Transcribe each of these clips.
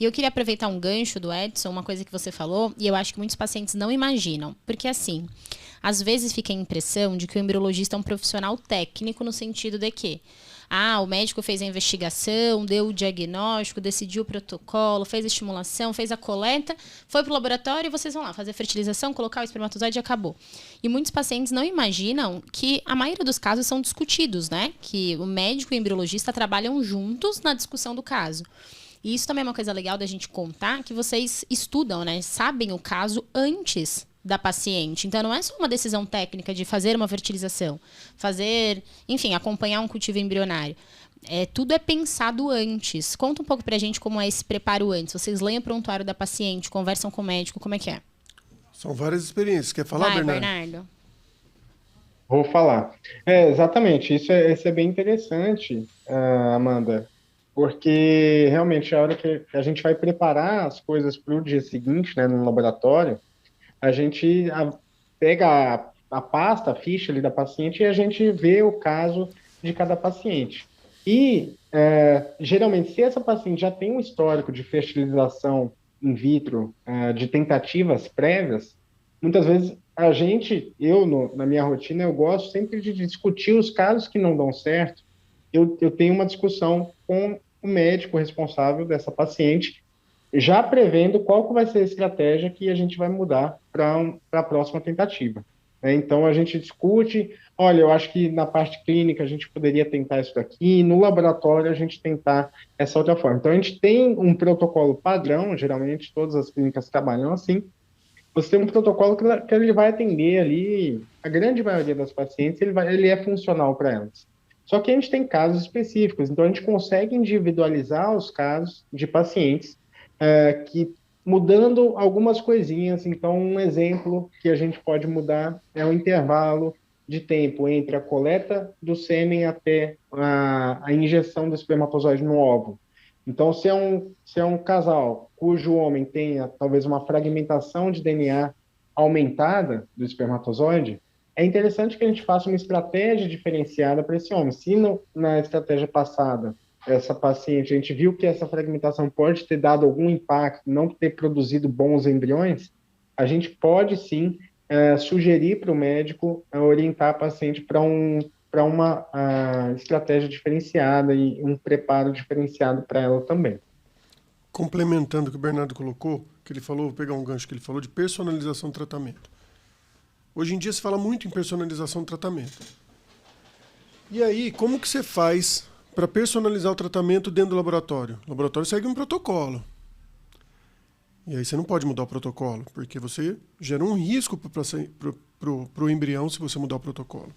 E eu queria aproveitar um gancho do Edson, uma coisa que você falou, e eu acho que muitos pacientes não imaginam. Porque assim, às vezes fica a impressão de que o embriologista é um profissional técnico no sentido de que o médico fez a investigação, deu o diagnóstico, decidiu o protocolo, fez a estimulação, fez a coleta, foi para o laboratório e vocês vão lá fazer a fertilização, colocar o espermatozoide e acabou. E muitos pacientes não imaginam que a maioria dos casos são discutidos, né? Que o médico e o embriologista trabalham juntos na discussão do caso. E isso também é uma coisa legal da gente contar, que vocês estudam, né? Sabem o caso antes da paciente. Então, não é só uma decisão técnica de fazer uma fertilização, enfim, acompanhar um cultivo embrionário. Tudo é pensado antes. Conta um pouco pra gente como é esse preparo antes. Vocês leem o prontuário da paciente, conversam com o médico, como é que é? São várias experiências. Quer falar, Vai, Bernardo? Bernardo. Vou falar. Exatamente, isso é bem interessante, Amanda, porque realmente a hora que a gente vai preparar as coisas para o dia seguinte, né, no laboratório, a gente pega a pasta, a ficha ali da paciente e a gente vê o caso de cada paciente. E, geralmente, se essa paciente já tem um histórico de fertilização in vitro, de tentativas prévias, muitas vezes na minha rotina, eu gosto sempre de discutir os casos que não dão certo. Eu tenho uma discussão com o médico responsável dessa paciente, já prevendo qual que vai ser a estratégia que a gente vai mudar para a próxima tentativa. Né? Então, a gente discute, olha, eu acho que na parte clínica a gente poderia tentar isso daqui, no laboratório a gente tentar essa outra forma. Então, a gente tem um protocolo padrão, geralmente todas as clínicas trabalham assim. Você tem um protocolo que ele vai atender ali, a grande maioria das pacientes, ele é funcional para elas. Só que a gente tem casos específicos, então a gente consegue individualizar os casos de pacientes que mudando algumas coisinhas. Então, um exemplo que a gente pode mudar é o intervalo de tempo entre a coleta do sêmen até a injeção do espermatozoide no óvulo. Então, se é um casal cujo homem tenha talvez uma fragmentação de DNA aumentada do espermatozoide, é interessante que a gente faça uma estratégia diferenciada para esse homem. Se na estratégia passada, essa paciente, a gente viu que essa fragmentação pode ter dado algum impacto, não ter produzido bons embriões, a gente pode sim sugerir para o médico orientar a paciente para uma estratégia diferenciada e um preparo diferenciado para ela também. Complementando o que o Bernardo colocou, que ele falou, vou pegar um gancho que ele falou de personalização do tratamento. Hoje em dia se fala muito em personalização do tratamento. E aí, como que você faz para personalizar o tratamento dentro do laboratório? O laboratório segue um protocolo. E aí você não pode mudar o protocolo, porque você gera um risco para o embrião se você mudar o protocolo.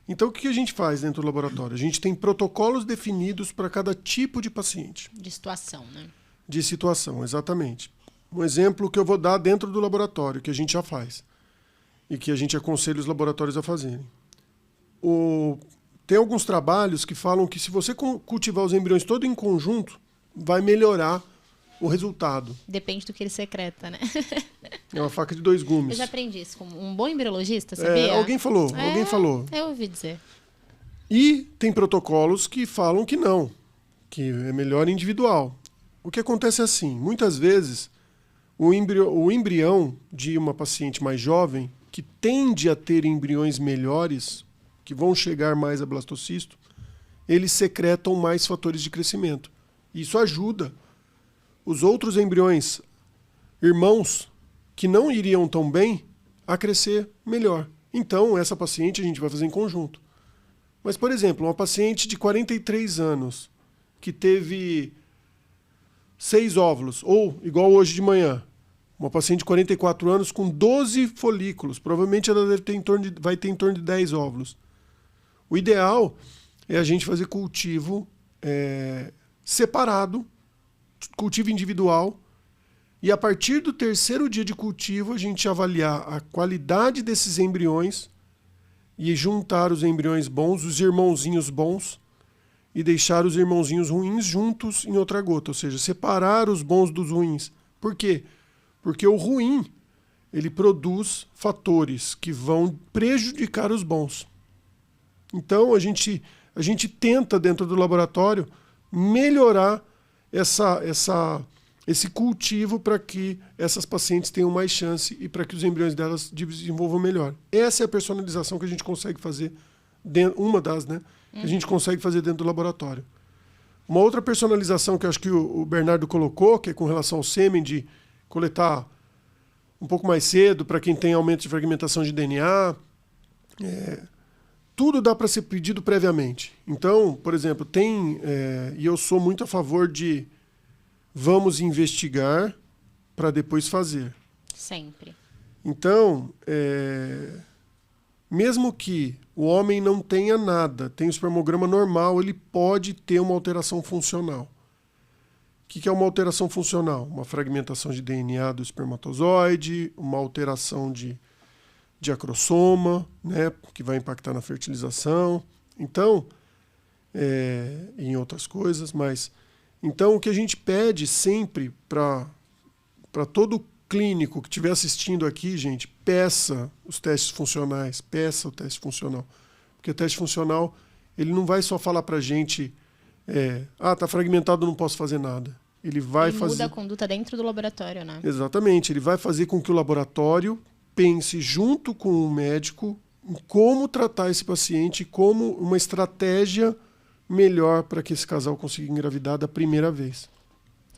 Então, o que a gente faz dentro do laboratório? A gente tem protocolos definidos para cada tipo de paciente. De situação, né? De situação, exatamente. Um exemplo que eu vou dar dentro do laboratório, que a gente já faz, e que a gente aconselha os laboratórios a fazerem. Tem alguns trabalhos que falam que se você cultivar os embriões todos em conjunto, vai melhorar o resultado. Depende do que ele secreta, né? É uma faca de dois gumes. Eu já aprendi isso com um bom embriologista, sabia? Alguém falou. Eu ouvi dizer. E tem protocolos que falam que não, que é melhor individual. O que acontece é assim, muitas vezes o embrião de uma paciente mais jovem, que tende a ter embriões melhores, que vão chegar mais a blastocisto, eles secretam mais fatores de crescimento. Isso ajuda os outros embriões, irmãos, que não iriam tão bem, a crescer melhor. Então, essa paciente a gente vai fazer em conjunto. Mas, por exemplo, uma paciente de 43 anos, que teve 6 óvulos, ou, igual hoje de manhã, uma paciente de 44 anos com 12 folículos, provavelmente ela vai ter em torno de 10 óvulos. O ideal é a gente fazer cultivo separado, cultivo individual, e a partir do terceiro dia de cultivo a gente avaliar a qualidade desses embriões e juntar os embriões bons, os irmãozinhos bons, e deixar os irmãozinhos ruins juntos em outra gota, ou seja, separar os bons dos ruins. Por quê? Porque o ruim, ele produz fatores que vão prejudicar os bons. Então, a gente tenta, dentro do laboratório, melhorar essa esse cultivo para que essas pacientes tenham mais chance e para que os embriões delas desenvolvam melhor. Essa é a personalização que a gente consegue fazer, uma das, né? Que a gente consegue fazer dentro do laboratório. Uma outra personalização que eu acho que o Bernardo colocou, que é com relação ao sêmen, de coletar um pouco mais cedo para quem tem aumento de fragmentação de DNA. Tudo dá para ser pedido previamente. Então, por exemplo, e eu sou muito a favor de vamos investigar para depois fazer. Sempre. Então, mesmo que o homem não tenha nada, tem o espermograma normal, ele pode ter uma alteração funcional. O que é uma alteração funcional? Uma fragmentação de DNA do espermatozoide, uma alteração de acrossoma, né, que vai impactar na fertilização. Então, em outras coisas, mas... Então, o que a gente pede sempre para todo clínico que estiver assistindo aqui, gente, peça os testes funcionais, peça o teste funcional. Porque o teste funcional, ele não vai só falar para a gente, tá fragmentado, não posso fazer nada. Ele muda a conduta dentro do laboratório, né? Exatamente, ele vai fazer com que o laboratório pense junto com o médico em como tratar esse paciente, como uma estratégia melhor para que esse casal consiga engravidar da primeira vez.